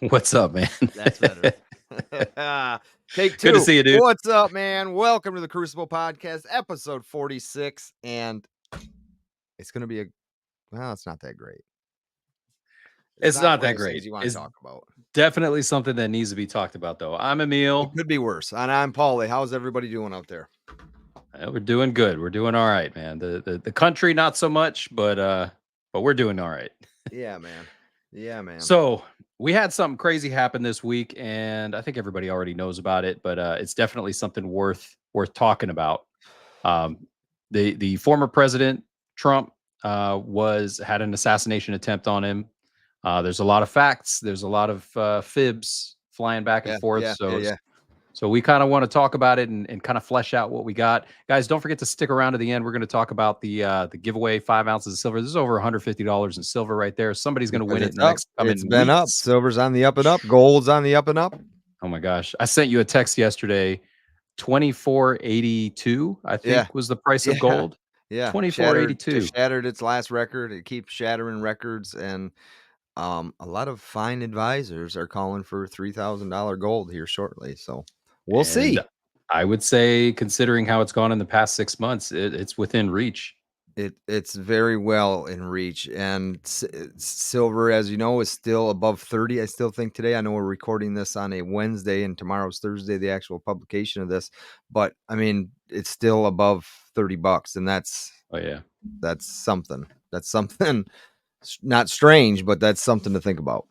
What's up, man? That's better. Take Good to two. see you, dude. What's up, man? Welcome to the Crucible podcast, episode 46. And it's going to be it's not that great. It's Not not one that of those things great. you want to It's talk about. definitely something that needs to be talked about, though. I'm It Emil. could be worse. And I'm Paul. How's everybody doing out there? We're doing good. We're doing all right, man. The country not so much, but we're doing all right. Yeah, man. Yeah, man. So we had something crazy happen this week, and I think everybody already knows about it, but it's definitely something worth talking about. Um, the former president Trump had an assassination attempt on him. There's a lot of facts. There's a lot of fibs flying back and forth. So we kind of want to talk about it and kind of flesh out what we got. Guys, don't forget to stick around to the end. We're going to talk about the giveaway 5 ounces of silver. This is over $150 in silver right there. Somebody's going to win it in the next coming It's been up. weeks. Silver's on the up and up. Gold's on the up and up. Oh my gosh. I sent you a text yesterday. 2482, I think, was the price of gold. Yeah. 2482. Shattered its last record. It keeps shattering records, and a lot of fine advisors are calling for $3,000 gold here shortly. So we'll see. I would say, considering how it's gone in the past 6 months, it's within reach. It's very well in reach, and silver, as you know, is still above 30. I still think today. I know we're recording this on a Wednesday, and tomorrow's Thursday, the actual publication of this. But I mean, it's still above $30, and that's something. That's something not strange, but that's something to think about.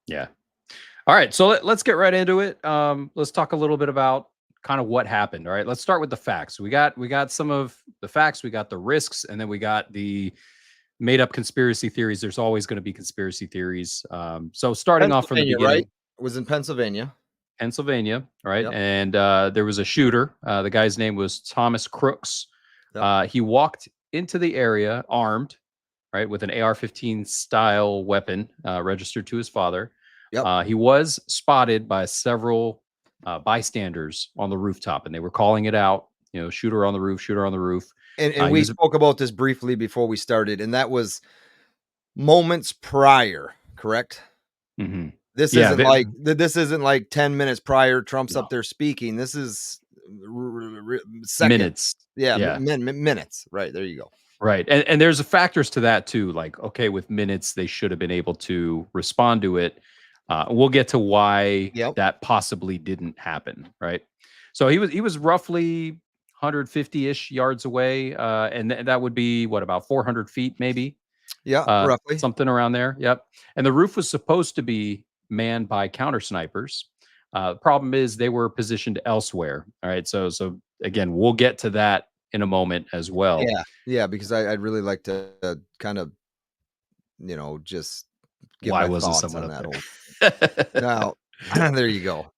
Yeah. All right, so let's get right into it. Let's talk a little bit about kind of what happened. All right, let's start with the facts. We got some of the facts, we got the risks, and then we got the made up conspiracy theories. There's always going to be conspiracy theories. So starting off from the beginning, right? It was in Pennsylvania, right? Yep. And there was a shooter. The guy's name was Thomas Crooks. Yep. He walked into the area armed, right, with an AR-15 style weapon registered to his father. Yep. He was spotted by several bystanders on the rooftop, and they were calling it out, shooter on the roof, shooter on the roof. And we spoke about this briefly before we started, and that was moments prior, correct? Mm-hmm. This isn't like 10 minutes prior. Trump's up there speaking. This is minutes. Minutes. Right. There you go. Right. And there's factors to that too. Like, okay, with minutes, they should have been able to respond to it. We'll get to why that possibly didn't happen. Right. So he was roughly 150-ish yards away. And that would be about 400 feet, maybe. Yeah, roughly. Something around there. Yep. And the roof was supposed to be manned by counter snipers. The problem is they were positioned elsewhere. All right. So again, we'll get to that in a moment as well. Yeah, because I'd really like to kind of, just give why my wasn't thoughts someone on up that. Now, there you go.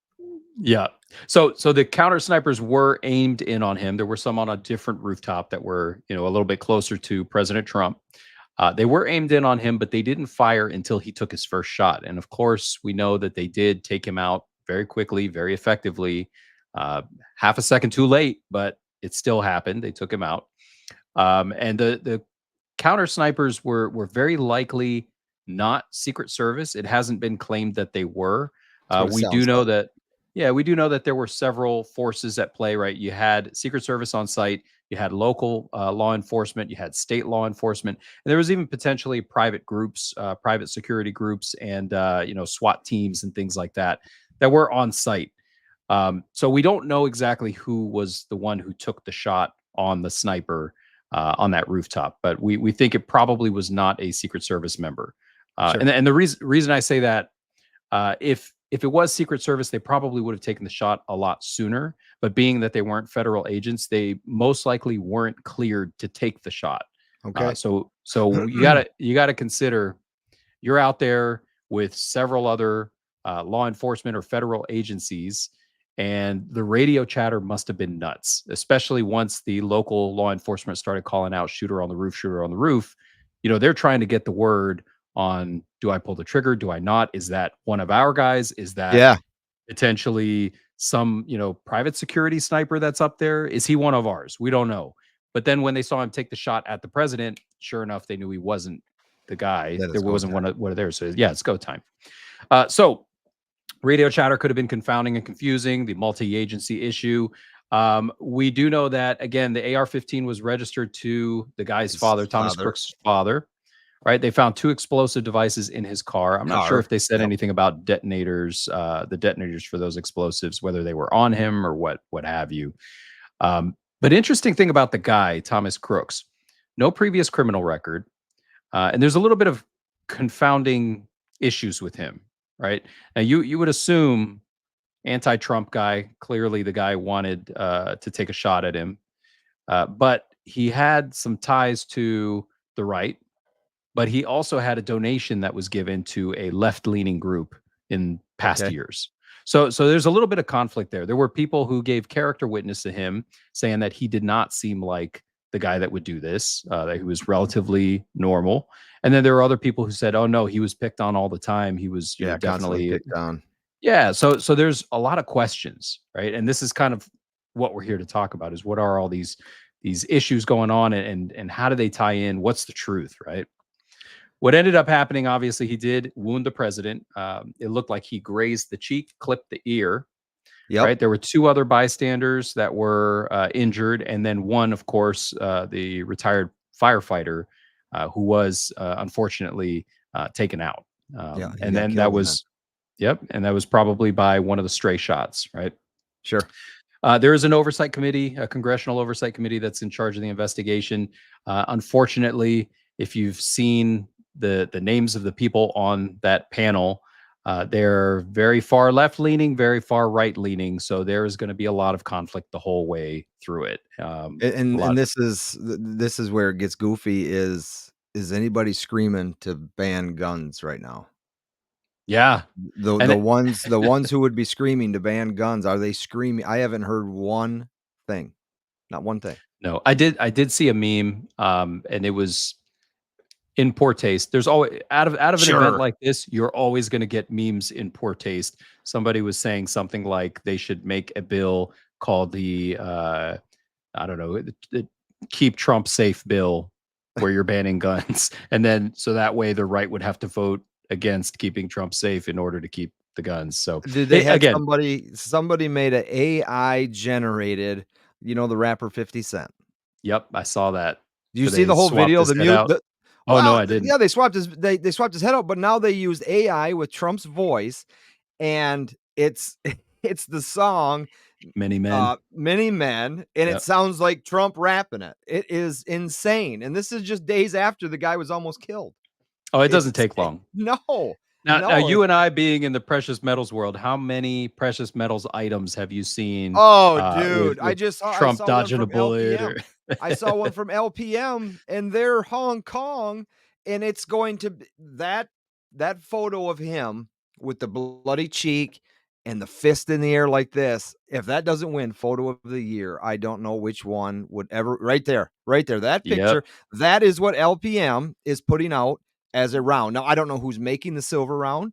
Yeah. So the counter snipers were aimed in on him. There were some on a different rooftop that were, a little bit closer to President Trump. They were aimed in on him, but they didn't fire until he took his first shot. And of course, we know that they did take him out very quickly, very effectively, half a second too late, but it still happened. They took him out. And the counter snipers were very likely not Secret Service. It hasn't been claimed that they were. We do know that there were several forces at play, right? You had Secret Service on site, you had local law enforcement, you had state law enforcement, and there was even potentially private groups, private security groups, and SWAT teams and things like that were on site. So we don't know exactly who was the one who took the shot on the sniper on that rooftop, but we think it probably was not a Secret Service member. Sure. And the reason I say that, if it was Secret Service, they probably would have taken the shot a lot sooner. But being that they weren't federal agents, they most likely weren't cleared to take the shot. Okay. So you gotta consider you're out there with several other law enforcement or federal agencies, and the radio chatter must have been nuts, especially once the local law enforcement started calling out shooter on the roof, shooter on the roof. They're trying to get the word on, do I pull the trigger? Do I not? Is that one of our guys? Is that potentially some, private security sniper that's up there? Is he one of ours? We don't know. But then when they saw him take the shot at the president, sure enough, they knew he wasn't the guy. There wasn't one of theirs. So yeah, it's go time. So Radio chatter could have been confounding and confusing, the multi-agency issue. We do know that, again, the AR-15 was registered to the guy's His father, Thomas father Crook's father, right? They found 2 explosive devices in his car. I'm not sure if car. they said Yep. anything about detonators, the detonators for those explosives, whether they were on him or what have you. But interesting thing about the guy, Thomas Crooks, no previous criminal record, and there's a little bit of confounding issues with him, right? Now you would assume anti-Trump guy, clearly the guy wanted to take a shot at him, but he had some ties to the right, but he also had a donation that was given to a left-leaning group in past Okay. years. So there's a little bit of conflict there. There were people who gave character witness to him, saying that he did not seem like the guy that would do this, that he was relatively normal. And then there were other people who said, "Oh no, he was picked on all the time. He was, Yeah, constantly definitely." picked on. Yeah. So there's a lot of questions, right? And this is kind of what we're here to talk about: is what are all these issues going on, and how do they tie in? What's the truth, right? What ended up happening, obviously, he did wound the president. It looked like he grazed the cheek, clipped the ear, Yep. right? There were 2 other bystanders that were injured, and then one, of course, the retired firefighter who was unfortunately taken out. Yeah, he And got then that killed in that. was, yep, and that was probably by one of the stray shots, right? Sure. There is an oversight committee, a congressional oversight committee that's in charge of the investigation. Unfortunately, if you've seen the names of the people on that panel, they're very far left leaning, very far right leaning. So there is going to be a lot of conflict the whole way through it. A lot And of, this is where it gets goofy is anybody screaming to ban guns right now? yeah, and The ones who would be screaming to ban guns, are they screaming? I haven't heard one thing. Not one thing. no, I did see a meme, and it was in poor taste. There's always out of an event Sure. like this, you're always going to get memes in poor taste. Somebody was saying something like they should make a bill called the I don't know, the keep Trump safe bill, where you're banning guns, and then so that way the right would have to vote against keeping Trump safe in order to keep the guns. So Did they had again, somebody made a AI generated, the rapper 50 Cent. yep, I saw that Do you where see they the whole swapped video? his head out. Oh no, I didn't. Yeah, they swapped his head out, but now they used AI with Trump's voice, and it's it's the song, Many men. Many Men, and it Yep. sounds like Trump rapping it. It is insane, and this is just days after the guy was almost killed. Oh, it doesn't It's take long. no, Now no, you it's and I being in the precious metals world, how many precious metals items have you seen, oh, with dude, I Trump saw one dodging a from bullet or LPM. I saw one from LPM, and they're Hong Kong, and it's going to be that photo of him with the bloody cheek and the fist in the air like this. If that doesn't win photo of the year, I don't know which one would ever. Right there, that Yep, picture. That is what LPM is putting out as a round. Now I don't know who's making the silver round,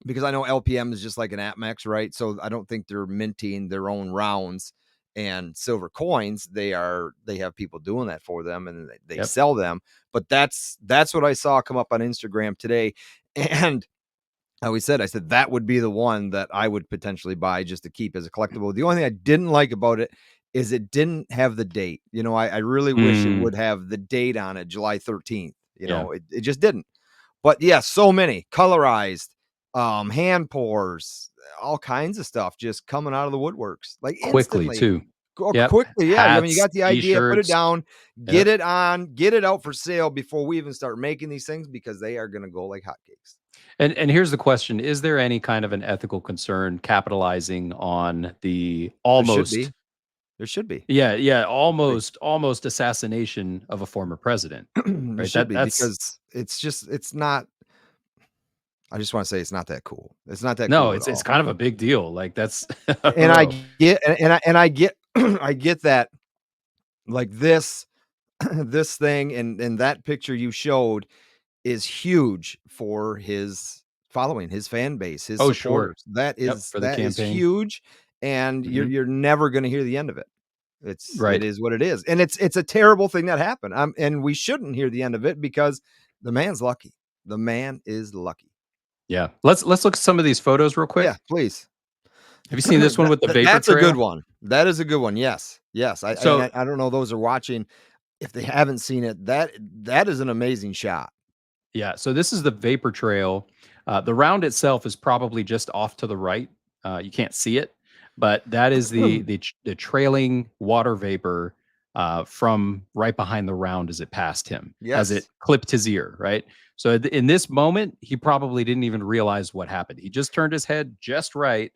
because I know LPM is just like an Atmex, right? So I don't think they're minting their own rounds and silver coins. They have people doing that for them, and they yep. sell them. But that's what I saw come up on Instagram today. And I always said, I said that would be the one that I would potentially buy just to keep as a collectible. The only thing I didn't like about it is it didn't have the date. I really wish it Mm, would have the date on it, July 13th. yeah. It just didn't. But yeah, so many colorized, hand pours, all kinds of stuff just coming out of the woodworks, like Quickly instantly. too. Go Yep. quickly. Yeah. I mean, you Hats, got the idea, put it T-shirts. down, get Yep. it on, get it out for sale before we even start making these things, because they are going to go like hotcakes. And here's the question: is there any kind of an ethical concern capitalizing on the There should almost, be. There should be. yeah, yeah, Be. almost assassination of a former president, There right? should be, That's because it's not. I just want to say it's not that cool. It's not that no, cool at it's all. kind of a big deal. Like that's I don't And I know. get, and I get, I get that, like this this thing and that picture you showed is huge for his following, his fan base, his Oh, sure. supporters. That Yep, is for the that is campaign. huge, and Mhm. you're never gonna hear the end of it. It Right. is what it is, and it's a terrible thing that happened, and we shouldn't hear the end of it, because the man's lucky. The man is lucky. Yeah. Let's look at some of these photos real Yeah, quick. please. Have you seen this one with the vapor That's a good trail? one. That is a good one. Yes. Yes. So I don't know those are watching. If they haven't seen it, that is an amazing shot. yeah, so this is the vapor trail. The round itself is probably just off to the right. You can't see it, but that is the trailing water vapor from right behind the round as it passed him, as it Yes. clipped his ear. Right. So in this moment, he probably didn't even realize what happened. He just turned his head just right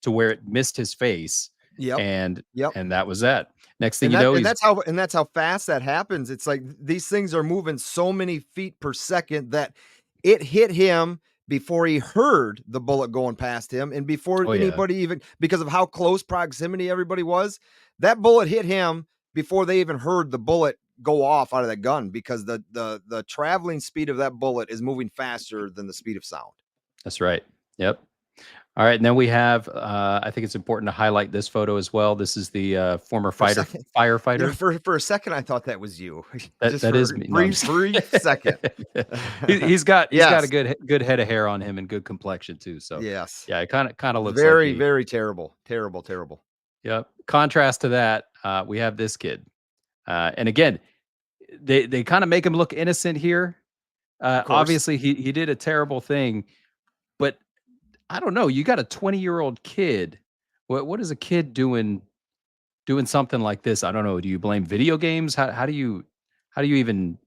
to where it missed his face, Yep. and Yep. and that was that. Next thing you know, he's And that's how fast that happens. It's like these things are moving so many feet per second that it hit him before he heard the bullet going past him and before oh yeah, anybody even because of how close proximity everybody was. That bullet hit him before they even heard the bullet go off out of that gun because the traveling speed of that bullet is moving faster than the speed of sound. that's right. Yep. All right, and then we have, I think it's important to highlight this photo as well. This is the, former For a second, firefighter. for a second, I thought that was you, That just that for is a me. No, I'm just brief second. he's got a Yes, good head of hair on him and good complexion too, so, yes. yeah, it kinda looks like Very, me. very terrible, terrible, terrible. Yep. Contrast to that, we have this kid, and again, they kinda make him look innocent here. Of course. Obviously, he did a terrible thing, but I don't know, you got a 20-year-old kid. What is a kid doing something like this? I don't know. Do you blame video games? How do you even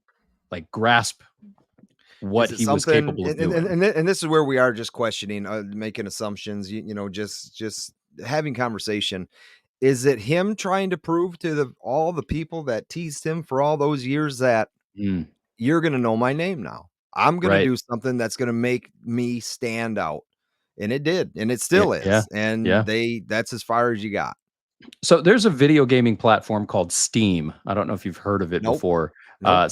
like grasp what Is it he was something capable of doing? and this is where we are just questioning, making assumptions, you know, just having conversation. Is it him trying to prove to all the people that teased him for all those years that Mm, you're gonna know my name now? I'm gonna right. do something that's gonna make me stand out. And it did, and it Yeah, still yeah, is. And yeah. that's as far as you got. So there's a video gaming platform called Steam. I don't know if you've heard of it Nope. before. Nope.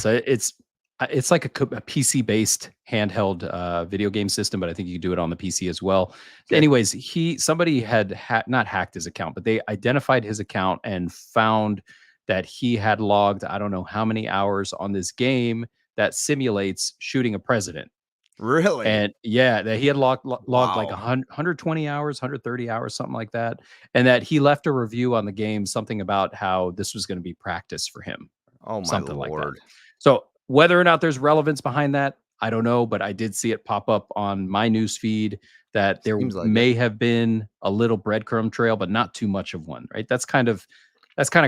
It's like a PC based handheld video game system, but I think you can do it on the PC as well. Okay. Anyways, somebody had not hacked his account, but they identified his account and found that he had logged I don't know how many hours on this game that simulates shooting a president. Really? And yeah, that he had logged like Wow. 120 hours, 130 hours, something like that, and that he left a review on the game, something about how this was gonna be practice for him, Oh my something like that. lord. So, whether or not there's relevance behind that, I don't know, but I did see it pop up on my news feed that there Seems like it. may have been a little breadcrumb trail, but not too much of one, right? That's kinda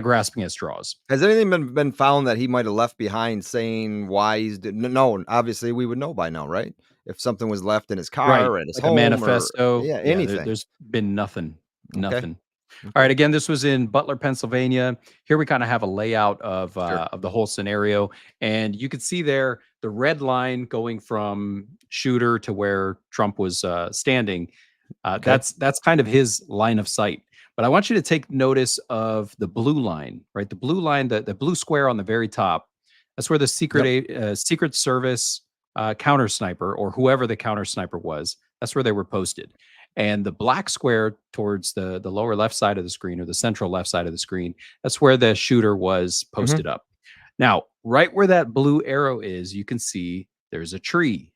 grasping at straws. Has anything been found that he might have left behind saying why he's no, obviously we would know by now, right? If something was left in his car Right, or at his like a home or manifesto. yeah, Yeah, anything. there's been nothing, Okay. nothing. All right, Okay. again, this was in Butler, Pennsylvania. Here we kinda have a layout Sure. of the whole scenario, and you could see there the red line going from shooter to where Trump was, standing. Okay. That's kind of his line of sight. But I want you to take notice of the blue line, right? The blue line, the blue square on the very top. That's where the Yep. Secret Service counter sniper or whoever the counter sniper was. That's where they were posted. And the black square towards the lower left side of the screen or the central left side of the screen, that's where the shooter was Mhm. posted up. Now, right where that blue arrow is, you can see there's a tree,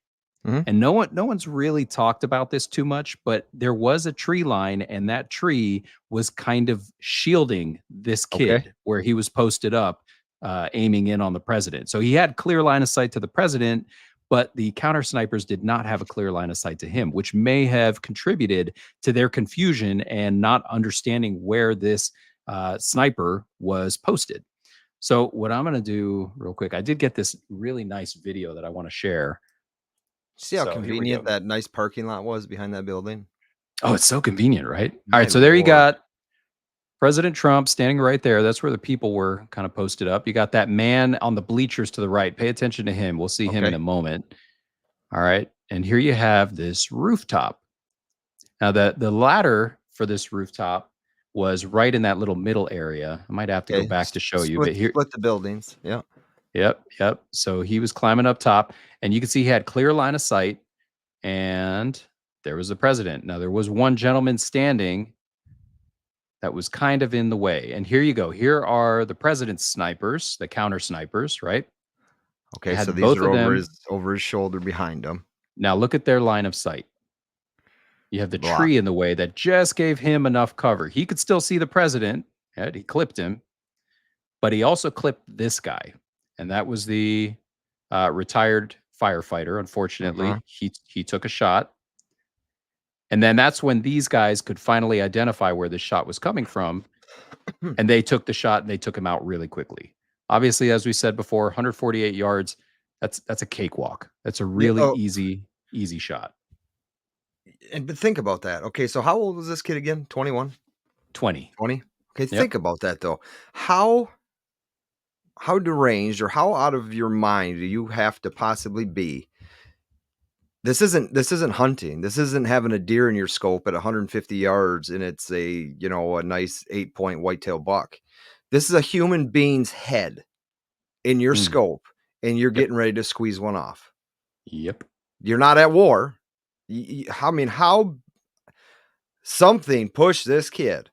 Mhm. and no one's really talked about this too much, but there was a tree line, and that tree was kind of shielding this Okay. kid where he was posted up, aiming in on the president. So he had clear line of sight to the president, but the counter snipers did not have a clear line of sight to him, which may have contributed to their confusion and not understanding where this sniper was posted. So what I'm going to do real quick, I did get this really nice video that I want to share. See how So here we convenient go. that nice parking lot was behind that building? Oh, it's so convenient, right? All My right, so there you lord. got President Trump standing right there. That's where the people were kind of posted up. You got that man on the bleachers to the right. Pay attention to him. We'll see him in Okay. a moment. All right. And here you have this rooftop. Now the ladder for this rooftop was right in that little middle area. I might have to go Okay. back to show you, but here Split the buildings. Yeah. yep, yep. So he was climbing up top and you can see he had clear line of sight and there was the president. Now there was one gentleman standing that was kind of in the way. And here you go. Here are the president's snipers, the counter snipers, right? You Okay, so had these both are of them. over his shoulder behind him. Now look at their line of sight. You have the Block. tree in the way that just gave him enough cover. He could still see the president, right? He clipped him, but he also clipped this guy, and that was the retired firefighter. Uh-huh. Unfortunately, he took a shot, and then that's when these guys could finally identify where the shot was coming from, and they took the shot and they took him out really quickly. Obviously, as we said before, 148 yards. That's a cakewalk. That's a Yeah, really oh, easy shot. and but think about that. Okay, so how old was this kid again? 21? 20. 20? Okay, Yep. think about that though. How deranged or how out of your mind do you have to possibly be? This isn't hunting. This isn't having a deer in your scope at 150 yards and it's a nice 8-point whitetail buck. This is a human being's head in your Mm. scope and you're Yep. getting ready to squeeze one off. Yep. You're not at war. I mean, how something pushed this kid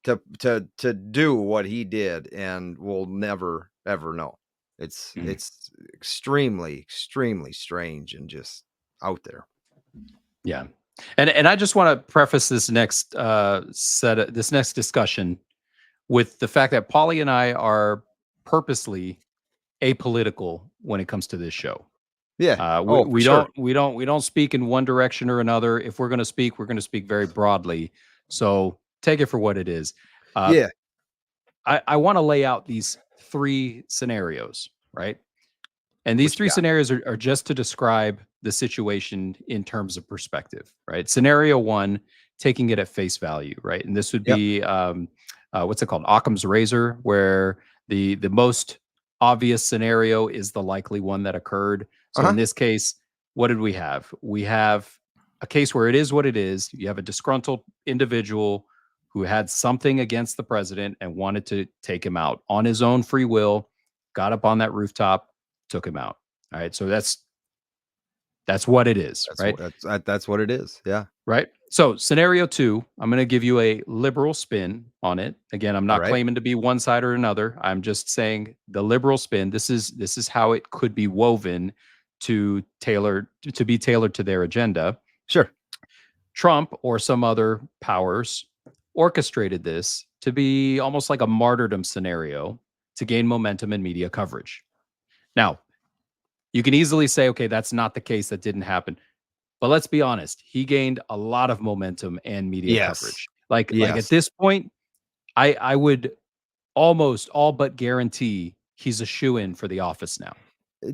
to do what he did, and we'll never ever know. Mm. It's extremely, extremely strange and just out there. Yeah. And I just want to preface this next this next discussion with the fact that Polly and I are purposely apolitical when it comes to this show. Yeah. We, Oh, for sure. we don't speak in one direction or another. If we're going to speak, we're going to speak very broadly. So take it for what it is. Uh, Yeah. I want to lay out these three scenarios, right? And these What you three got? scenarios are just to describe the situation in terms of perspective, right? Scenario one, taking it at face value, right? And this would Yep. be what's it called? Occam's razor, where the most obvious scenario is the likely one that occurred. Uh So in huh. this case, what did we have? We have a case where it is what it is. You have a disgruntled individual who had something against the president and wanted to take him out on his own free will, got up on that rooftop, took him out. All right. So that's what it is, That's right? what that's what it is. Yeah. Right. So scenario two, I'm going to give you a liberal spin on it. Again, I'm All not right. claiming to be one side or another. I'm just saying the liberal spin. This is how it could be woven to be tailored to their agenda. Sure. Trump or some other powers orchestrated this to be almost like a martyrdom scenario to gain momentum in media coverage. Now, you can easily say, okay, that's not the case. That didn't happen. But let's be honest, he gained a lot of momentum and media Yes. coverage. Like at Yes. this point, I would almost all but guarantee he's a shoe-in for the office now.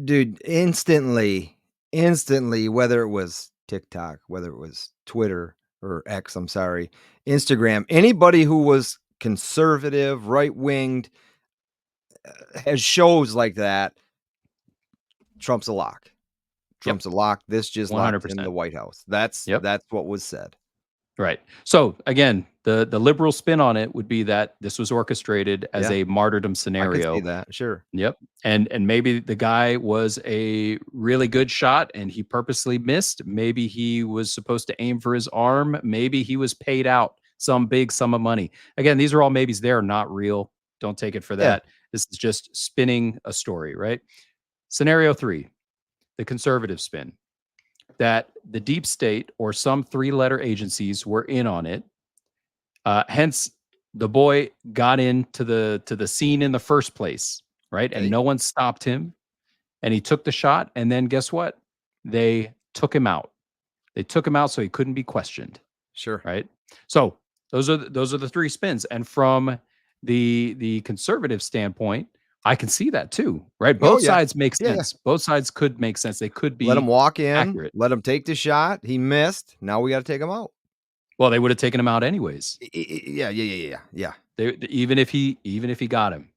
Dude, instantly, whether it was TikTok, whether it was Twitter or X, I'm sorry, Instagram, anybody who was conservative, right winged, has shows like that, Trump's a lock. Yep, Trump's a lock. This just locked in the 100%. White House. That's Yep. that's what was said. Right. So again, the liberal spin on it would be that this was orchestrated as Yeah, a martyrdom I could see scenario. that. Sure. Yep. And maybe the guy was a really good shot and he purposely missed. Maybe he was supposed to aim for his arm. Maybe he was paid out some big sum of money. Again, these are all maybes. They're not real. Don't take it for Yeah. that. This is just spinning a story, right? Scenario three, the conservative spin that the deep state or some three-letter agencies were in on it. Hence, the boy got into the scene in the first place, right? And Okay. no one stopped him, and he took the shot. And then guess what? They took him out. They took him out so he couldn't be questioned, Sure. right? So those are the three spins. And from the conservative standpoint, I can see that too, right? Oh Both yeah. sides make Yeah, yeah. sense. Both sides could make sense. They could Let him be walk in, accurate. let him take the shot. He missed. Now we got to take him out. Well, they would have taken him out anyways. Yeah, yeah, yeah, yeah. Yeah. Even if he got him.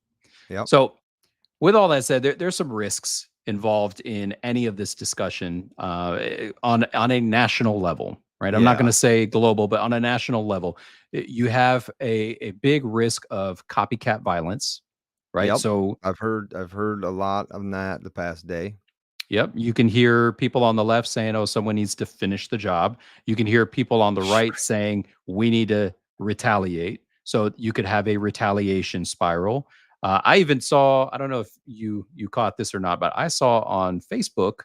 Yep. So with all that said, there's some risks involved in any of this discussion on a national level, right? I'm not Yeah. going to say global, but on a national level, you have a big risk of copycat violence, right? Yep. So, I've heard a lot of that the past day. yep, you can hear people on the left saying, "Oh, someone needs to finish the job." You can hear people on the right saying, "We need to retaliate." So you could have a retaliation spiral. I even saw, I don't know if you caught this or not, but I saw on Facebook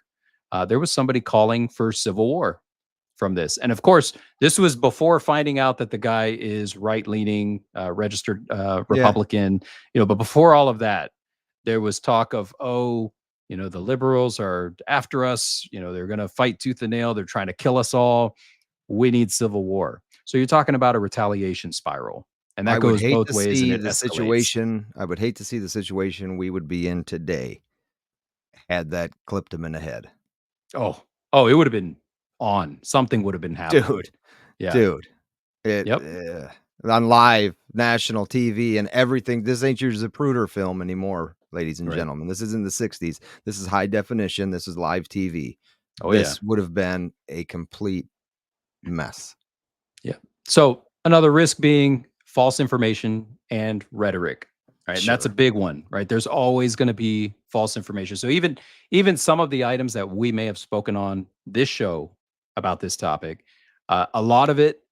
there was somebody calling for civil war. from this. And of course, this was before finding out that the guy is right leaning, registered Yeah, Republican, but before all of that, there was talk of, oh, the liberals are after us, they're going to fight tooth and nail. They're trying to kill us all. We need civil war. So you're talking about a retaliation spiral. And that I would goes hate both to ways and see it the escalates. situation I would hate to see the situation we would be in today had that clipped him in the head. Oh, oh, it would have been on. Something would have been happening. Dude, Yeah. dude, it Yep. on live national TV and everything. This ain't your Zapruder film anymore, ladies and Right. gentlemen. This is in the '60s. This is high definition. This is live TV. Oh, yeah. This would have been a complete mess. Yeah. So another risk being false information and rhetoric, right? And that's a Sure. big one, right? There's always going to be false information. So even some of the items that we may have spoken on this show about this topic, a lot of it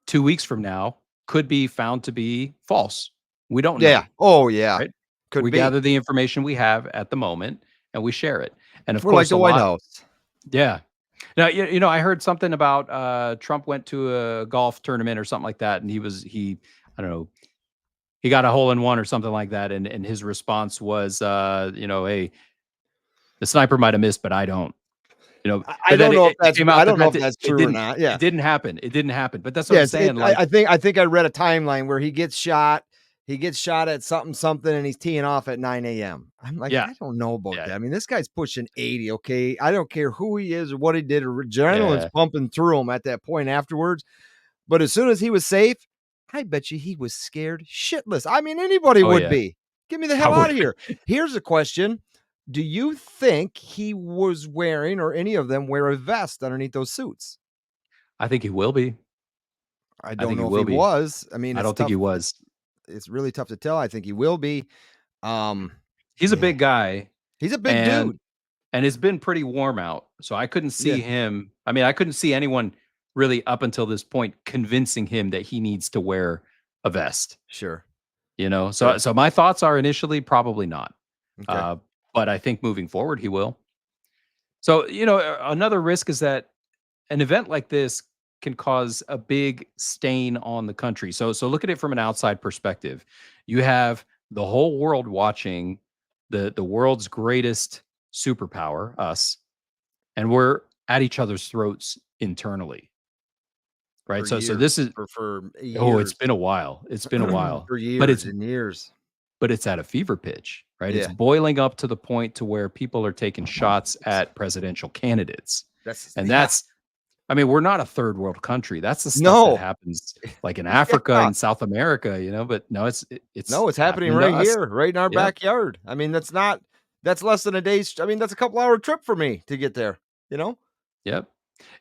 2 weeks from now could be found to be false. We don't Yeah. know, Oh, yeah. right? Could We be. gather the information we have at the moment and we share it. And of We're like course, the a White lot, House. yeah. Now, I heard something about Trump went to a golf tournament or something like that, and I don't know, he got a hole in one or something like that, and his response was, hey, the sniper might have missed, but I don't, I but then don't know if it that's came I out that don't know if that's it true or didn't not. Yeah. it didn't happen. It didn't happen. But that's what I'm Yes, saying. Like, I think I read a timeline where he gets shot at something, something, and he's teeing off at 9 AM. I'm like, yeah, I don't know about yeah, that. I mean, this guy's pushing 80, okay? I don't care who he is or what he did, or adrenaline's yeah, pumping through him at that point afterwards. But as soon as he was safe, I bet you he was scared shitless. I mean, anybody oh would yeah, be. Get me the I hell out would. of here. Here's a question. Do you think he was wearing, or any of them wear, a vest underneath those suits? I think he will be. I I don't think he know if he will be. was. I mean, I don't think he was. it's really tough to tell. I think he will be. Um, He's a yeah, big guy, he's a big and dude. it's been pretty warm out, so I couldn't Yeah, see him. I mean, I couldn't see anyone really up until this point convincing him that he needs to wear a vest, sure, So sure. my thoughts are initially probably not, Okay. uh, but I think moving forward he will. So, another risk is that an event like this can cause a big stain on the country. So look at it from an outside perspective. You have the whole world watching the world's greatest superpower, us, and we're at each other's throats internally, right? For So years, this is for oh, it's years, been a while. It's been a while. for But years it's and years. at a fever pitch, right? It's Yeah, boiling up to the point to where people are taking shots at presidential candidates. that's And yeah. that's I mean, we're not a third world country. That's the stuff that No, happens like in Africa yeah. and South America, but no, it's No, it's happening happening to right us. here, right in our Yep. backyard. I mean, that's less than a day's. I mean, that's a couple-hour trip for me to get there, you know? Yep.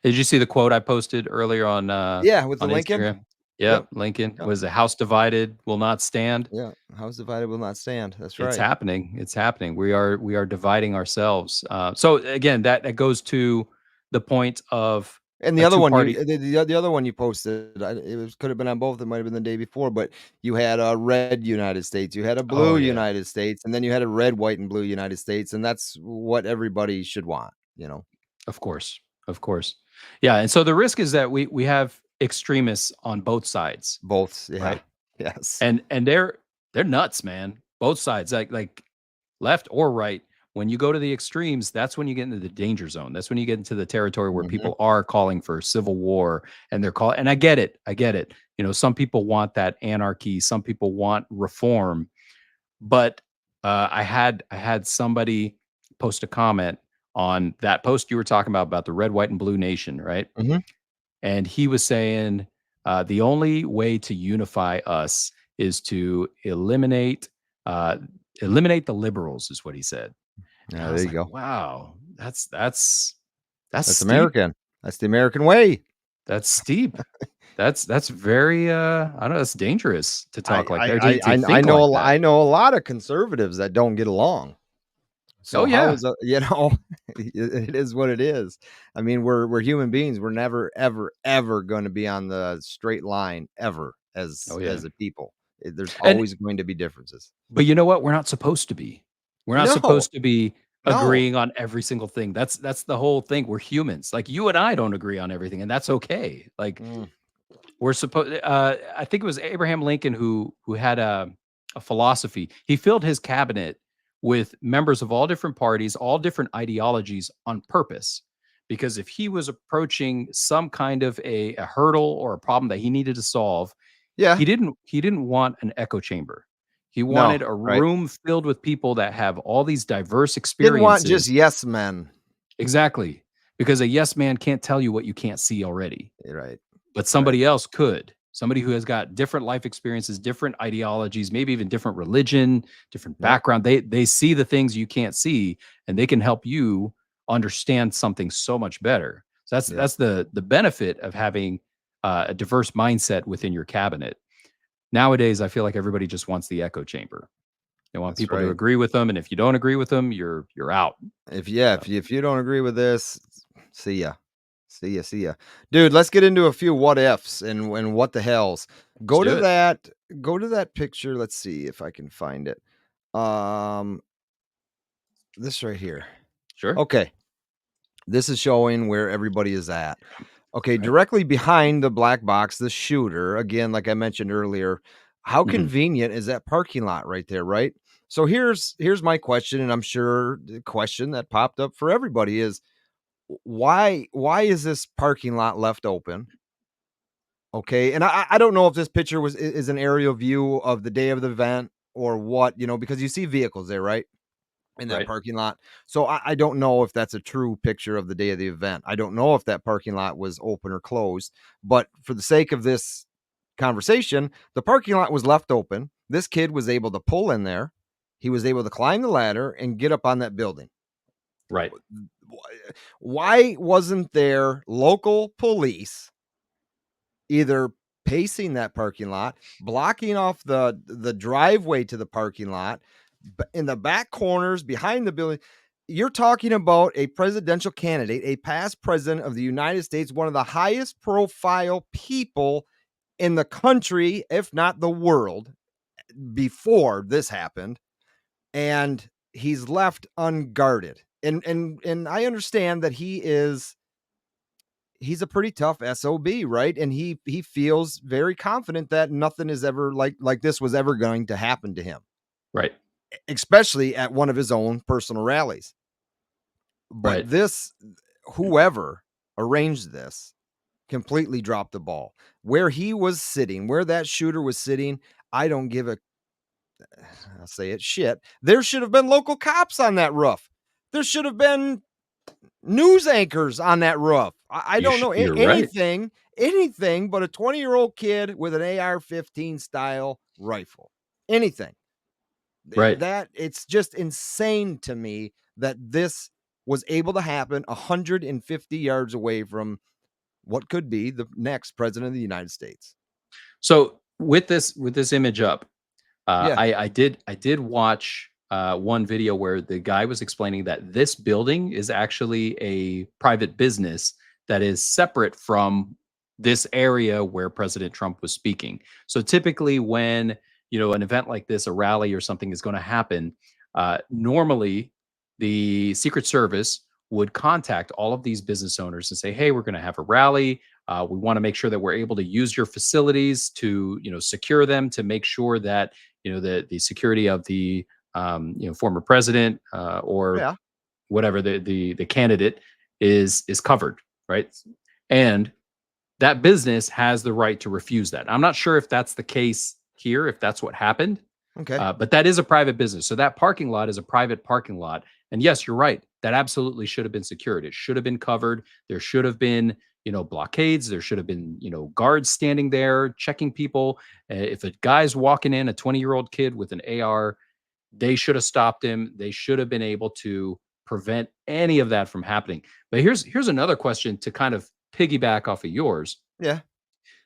Did you see the quote I posted earlier Yeah, with the on Lincoln. Instagram? Yep, Yep, Lincoln yep, was a house divided will not stand. yeah. House divided will not stand. That's It's right. happening. It's happening. We are dividing ourselves. So again, that goes to the point of And the a other two one party. the other one you posted, it was could have been on both, it might have been the day before, but you had a red United States, you had a Oh blue yeah, United States, and then you had a red, white, and blue United States, and that's what everybody should want, you know? of course, of course, yeah. And so the risk is that we have extremists on both sides, Both, yeah. right? Yes. And they're nuts, man. Both sides, like left or right. When you go to the extremes, that's when you get into the danger zone. That's when you get into the territory where Mhm. people are calling for civil war and they're calling. And I get it. I get it. Some people want that anarchy. Some people want reform. But I had somebody post a comment on that post you were talking about the red, white, and blue nation, right? Mhm. And he was saying the only way to unify us is to eliminate the liberals, is what he said. And Yeah, I there was you like, go. wow, that's That's steep. American. That's the American way. That's steep. That's very I don't know, that's dangerous to I talk like I that, I to I think know like that. I know a lot of conservatives that don't get along. Oh So how yeah. is it is what it is. I mean, we're human beings. We're never, ever, ever gonna be on the straight line ever Oh yeah. as a people. There's And always going to be differences. but you know what? We're not supposed to be. We're not No. supposed to be No. agreeing on every single thing. That's the whole thing. We're humans. Like, you and I don't agree on everything, and that's okay. Like, Mm. we're supposed I think it was Abraham Lincoln who had a philosophy. He filled his cabinet with members of all different parties, all different ideologies on purpose. Because if he was approaching some kind of a hurdle or a problem that he needed to solve, Yeah. he didn't want an echo chamber. He No. wanted a Right. room filled with people that have all these diverse Didn't want just experiences. yes men. Exactly. Because a yes man can't tell you what you can't see already, Right. but Right. somebody else could. Somebody who has got different life experiences, different ideologies, maybe even different religion, different Yep. background. They see the things you can't see, and they can help you understand something so much better. So Yep. that's the benefit of having a diverse mindset within your cabinet. Nowadays, I feel like everybody just wants the echo chamber. They want That's people to right. agree with them, and if you don't agree with them, you're out. Yeah, So if you don't agree with this, see ya. See ya, see ya. Dude, let's get into a few what ifs and what the hells. let's Go do to it. that go to that picture. Let's see if I can find it. Um this right here. Sure. Okay. This is showing where everybody is at. Okay, Right. directly behind the black box, the shooter, again, like I mentioned earlier, how Mhm. convenient is that parking lot right there, right? So here's my question, and I'm sure the question that popped up for everybody is why is this parking lot left open? Okay, and I don't know if this picture is an aerial view of the day of the event or what, because you see vehicles there, right? In that Right. parking lot. So I don't know if that's a true picture of the day of the event. I don't know if that parking lot was open or closed, but for the sake of this conversation, the parking lot was left open. This kid was able to pull in there. He was able to climb the ladder and get up on that building. Right. Why wasn't there local police either pacing that parking lot, blocking off the driveway to the parking lot, in the back corners behind the building? You're talking about a presidential candidate, a past president of the United States, one of the highest profile people in the country, if not the world, before this happened, and he's left unguarded. And I understand that he's a pretty tough SOB, right? And he feels very confident that nothing is ever like this was ever going to happen to him, Right. especially at one of his own personal rallies. But Right. this whoever arranged this completely dropped the ball. Where he was sitting, where that shooter was sitting, I don't give a I'll say it shit. There should have been local cops on that roof. There should have been news anchors on that roof. I don't know You're right. anything but a 20-year-old kid with an AR-15 style rifle. Anything. Right. That it's just insane to me that this was able to happen 150 yards away from what could be the next president of the United States. So with this image up, Yeah. I did watch one video where the guy was explaining that this building is actually a private business that is separate from this area where President Trump was speaking. So typically, when an event like this, a rally or something is going to happen, normally the Secret Service would contact all of these business owners and say, "Hey, we're going to have a rally. We want to make sure that we're able to use your facilities to, secure them to make sure that the security of the former president or Yeah. whatever the candidate is covered, right? And that business has the right to refuse that. I'm not sure if that's the case here, if that's what happened, Okay. but that is a private business. So that parking lot is a private parking lot. And yes, you're right. That absolutely should have been secured. It should have been covered. There should have been, blockades. There should have been, guards standing there checking people. If a guy's walking in, a 20-year-old kid with an AR, they should have stopped him. They should have been able to prevent any of that from happening. But here's another question to kind of piggyback off of yours. Yeah.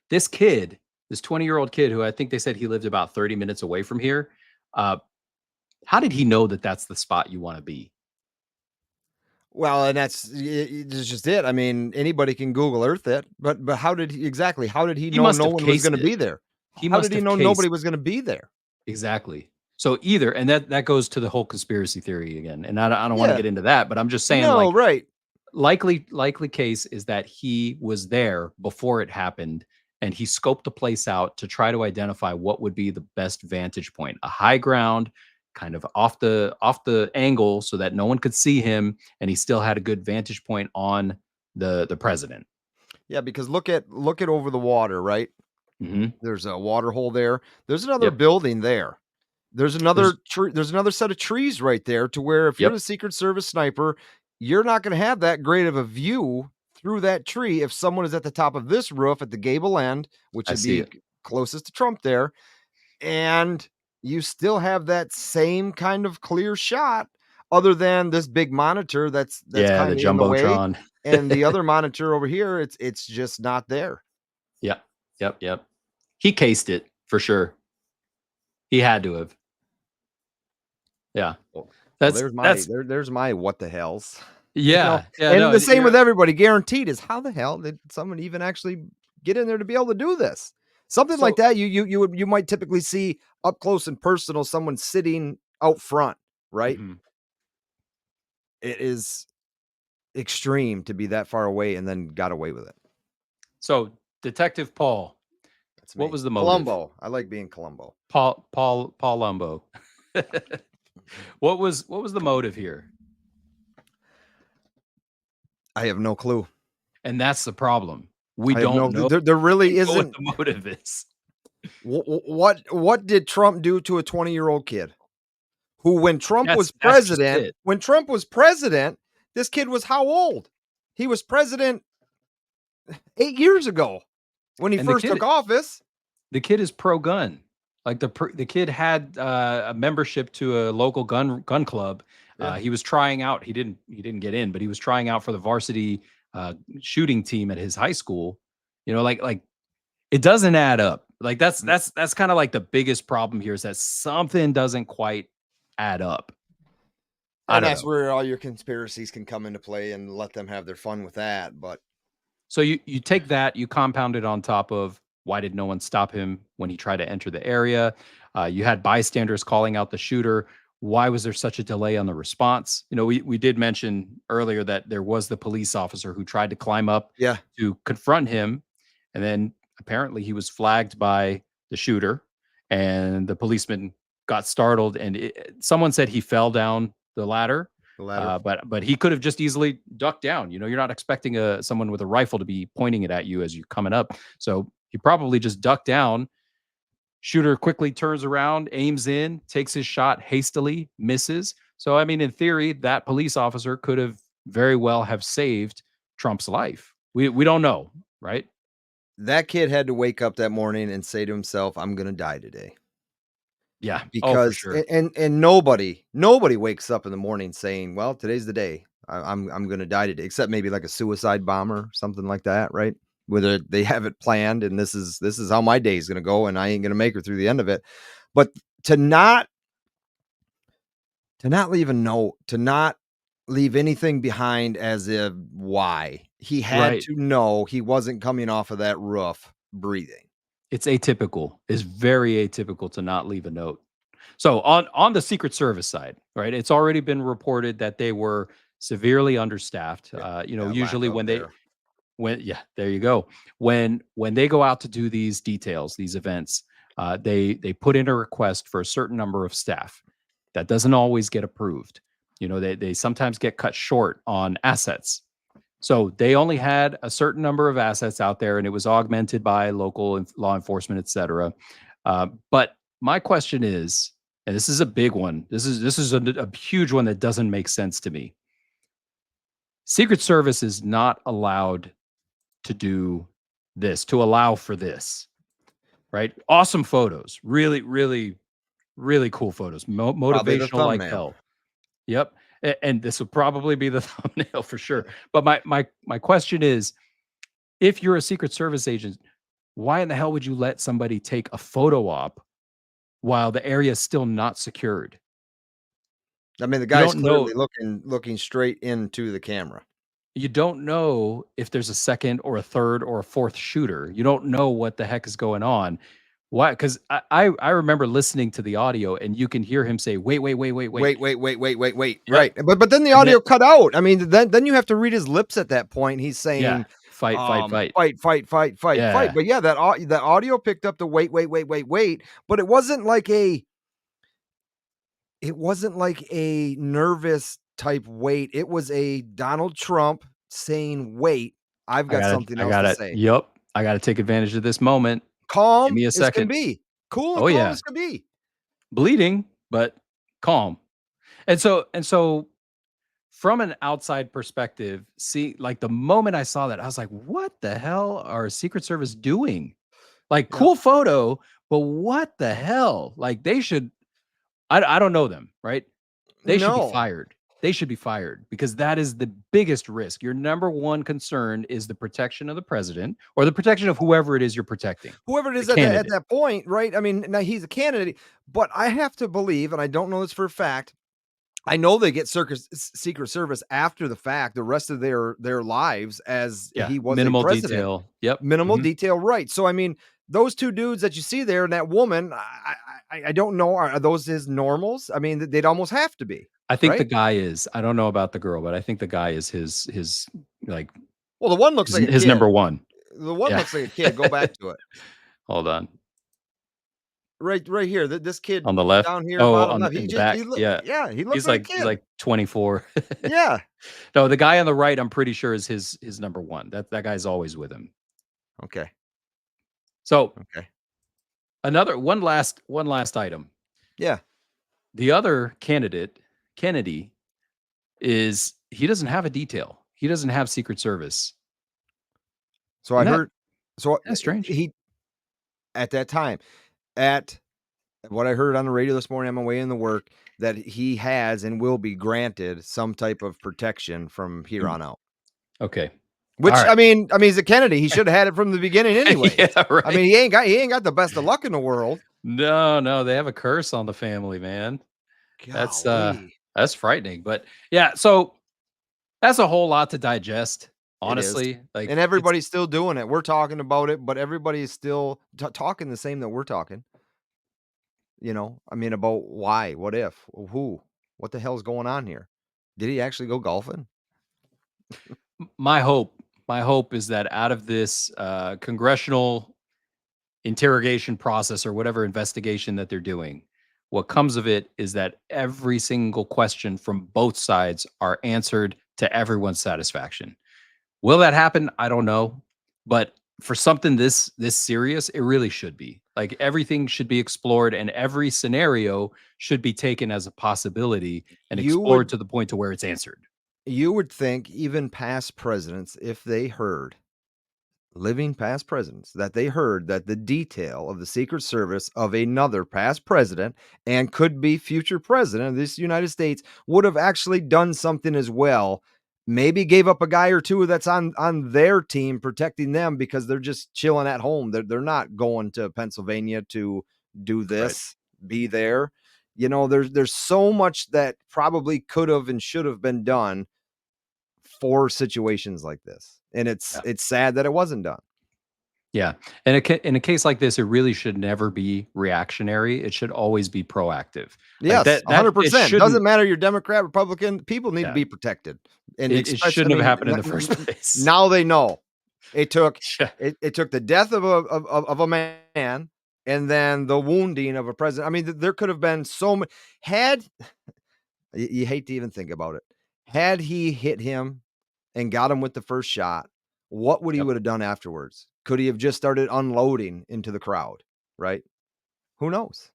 This kid, this 20-year-old kid who I think they said he lived about 30 minutes away from here, uh, how did he know that that's the spot you wanna be? Well, and that's just it. I mean, anybody can Google Earth it, but how did he He know must no have one was cased gonna it. be there? He How must did he have know nobody cased was gonna be there? exactly. So either, and that goes to the whole conspiracy theory again, and I don't want to Yeah. get into that, but I'm just saying, No, like, right. likely case is that he was there before it happened, and he scoped the place out to try to identify what would be the best vantage point, a high ground, kind of off the angle, so that no one could see him, and he still had a good vantage point on the president. Yeah, because look at over the water, right? Hmm. There's a water hole there. There's another Yep. building there. There's There's another tree. There's another set of trees right there to where if you're yep. the Secret Service sniper, you're not going to have that great of a view through that tree if someone is at the top of this roof at the gable end, which I would see be it. closest to Trump there, and you still have that same kind of clear shot, other than this big monitor that's Yeah, the kind of in the way, jumbotron. and the other monitor over here, it's just not there. Yep. Yep. He cased it for sure. He had to have. Yeah. Well, That's there's my that's there's my what the hells, yeah. Yeah, and no, the same with you're everybody. Guaranteed is how the hell did someone even actually get in there to be able to do this? Something like so that, you might typically see up close and personal, someone sitting out front, right? mhm. It is extreme to be that far away and then got away with it. So, Detective Paul, That's what me, was the motive? Columbo. I like being Columbo. Paul Lumbo. What was the motive here? I have no clue. And that's the problem. We I have don't no. know There really what isn't. the motive is. What did Trump do to a 20-year-old kid? Who That's just it. when Trump was president, this kid was how old? He was president 8 years ago when he And the first took kid office. the kid is pro gun. Like the kid had a membership to a local gun club. Yeah. He was trying out. He didn't get in, but he was trying out for the varsity shooting team at his high school. Like it doesn't add up. Like that's kind of like the biggest problem here is that something doesn't quite add up. I And don't that's know. where all your conspiracies can come into play and let them have their fun with that, but So you take that, you compound it on top of why did no one stop him when he tried to enter the area? You had bystanders calling out the shooter. Why was there such a delay on the response? We did mention earlier that there was the police officer who tried to climb up yeah, to confront him, and then apparently he was flagged by the shooter, and the policeman got startled, and someone said he fell down the ladder, the latter. but he could have just easily ducked down. You're not expecting someone with a rifle to be pointing it at you as you're coming up. So he probably just ducked down. Shooter quickly turns around, aims in, takes his shot hastily, misses. So I mean, in theory, that police officer could have very well have saved Trump's life. We don't know, right? That kid had to wake up that morning and say to himself, "I'm gonna die today." Yeah. Oh, for Because sure. and nobody wakes up in the morning saying, "Well, today's the day. I'm gonna die today," except maybe like a suicide bomber, something like that, right? Whether they have it planned and this is how my day is gonna go, and I ain't gonna make it through the end of it. But to not to not leave a note, to not leave anything behind as if why. He had Right. to know he wasn't coming off of that roof breathing. It's atypical. It's very atypical to not leave a note. So on the Secret Service side, right? It's already been reported that they were severely understaffed. Yeah, lack Usually of there. when yeah, there you go. When they go out to do these details, these events, they put in a request for a certain number of staff. That doesn't always get approved. They sometimes get cut short on assets. So they only had a certain number of assets out there, and it was augmented by local law enforcement, et cetera. But my question is, and this is a big one. This is a huge one that doesn't make sense to me. Secret Service is not allowed to do this, to allow for this, right? Awesome photos, really, really, really cool photos, Probably the motivational like thumbnail. hell. Yep, and this will probably be the thumbnail for sure. But my question is, if you're a Secret Service agent, why in the hell would you let somebody take a photo op while the area is still not secured? I mean, the You guy's don't know clearly looking straight into the camera. you don't know if there's a second or a third or a fourth shooter. You don't know what the heck is going on. Why? Because I remember listening to the audio, and you can hear him say, "Wait, wait, wait, wait, wait." Wait. Yep, Right. But then the and then audio cut out. I mean, then you have to read his lips at that point. He's yeah, saying, fight, fight, fight. fight. Yeah, But yeah, that audio picked up the wait. But it wasn't like a nervous type wait. It was a Donald Trump saying, wait, I've got something I else to gotta say. yep, I gotta take advantage of this moment. Give Calm me a as can second. be. Cool and Oh, calm yeah. as can be. Bleeding, but calm. And so from an outside perspective, see, like, the moment I saw that, I was like, "What the hell are Secret Service doing?" Like, Yep. cool photo, but what the hell? Like, they should I don't know them, right? They should be No. fired. They should be fired because that is the biggest risk. Your number one concern is the protection of the president or the protection of whoever it is you're protecting, Whoever it the is at candidate. that point, right? I mean, now he's a candidate, but I have to believe, and I don't know this for a fact. I know they get Secret Service after the fact, the rest of their lives as Yeah, he was a minimal president. detail. Yep. Minimal Mhm. detail, right? So I mean, those two dudes that you see there and that woman, I don't know, are those his normals? I mean, they'd almost have to be, I think the right? guy is. I don't know about the girl, but I think the guy is his like Well, the one looks like a his kid. number one. The one Yeah. looks like a kid. Go back to it. Hold on. Right here. This kid On the left? down here, Oh, bottom on left. in He the just he back. look Yeah. yeah, he looks like a He's kid. like 24. Yeah. No, the guy on the right, I'm pretty sure is his number one. That guy's always with him. Okay. So Okay. another one last item. Yeah. The other candidate, Kennedy, is he doesn't have a detail. He doesn't have Secret Service. So I And that heard so that's strange. he at that time, at what I heard on the radio this morning on my way in the work, that he has and will be granted some type of protection from here Mm, on out. okay. All Which right. I mean, he's a Kennedy. He should have had it from the beginning anyways. Yeah, I right. mean, he ain't got the best of luck in the world. No, no, they have a curse on the family, man. That's Golly. that's frightening. But yeah, so that's a whole lot to digest, It is. honestly. Like And it's everybody's still doing it. We're talking about it, but everybody is still talking the same that we're talking. I mean, about why, what if, who, what the hell's going on here? Did he actually go golfing? my hope. My hope is that out of this congressional interrogation process or whatever investigation that they're doing, what comes of it is that every single question from both sides are answered to everyone's satisfaction. Will that happen? I don't know, but for something this serious, it really should be. Like everything should be explored and every scenario should be taken as a possibility and You explored would to the point to where it's answered. you would think even past presidents, if they heard, living past presidents, that they heard that the detail of the Secret Service of another past president and could be future president of this United States would have actually done something as well. Maybe gave up a guy or two that's on their team protecting them because they're just chilling at home. They're not going to Pennsylvania to do Right. this, be there. There's so much that probably could have and should have been done for situations like this. And it's Yeah. it's sad that it wasn't done. Yeah. And in a case like this, it really should never be reactionary. It should always be proactive. Like Yes, that it 100%. Doesn't shouldn't matter you're Democrat, Republican, people need to yeah. be protected. And It especially, I shouldn't have mean, happened in the first place. now they know. It took Yeah. it took the death of a man and then the wounding of a president. I mean, there could have been so many had you hate to even think about it. Had he hit him and got him with the first shot, what would he Yep. would have done afterwards? Could he have just started unloading into the crowd, right? Who knows?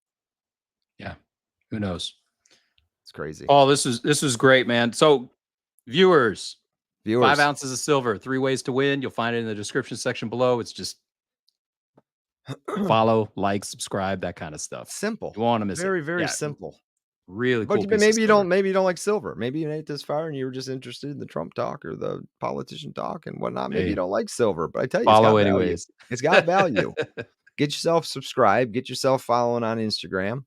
Yeah. Who knows? It's crazy. Oh, this is great, man. So, viewers, 5 Viewers, ounces of silver, 3 ways to win. You'll find it in the description section below. It's just follow, like, subscribe, that kind of stuff. simple. You won't want to miss it. Very, very Yeah, simple. really But cool piece of silver. maybe you don't like silver. Maybe you ain't this far and you were just interested in the Trump talk or the politician talk and whatnot. Maybe you Hey, don't like silver, but I tell you, it's follow got value. anyways. It's got value. Get yourself subscribed, get yourself following on Instagram.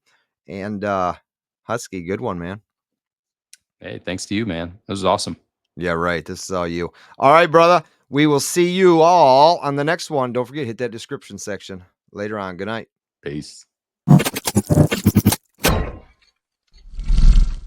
And Husky, good one, man. Hey, thanks to you, man. This was awesome. Yeah, right. This is all you. All right, brother. We will see you all on the next one. Don't forget, hit that description section later on. Good night. Peace.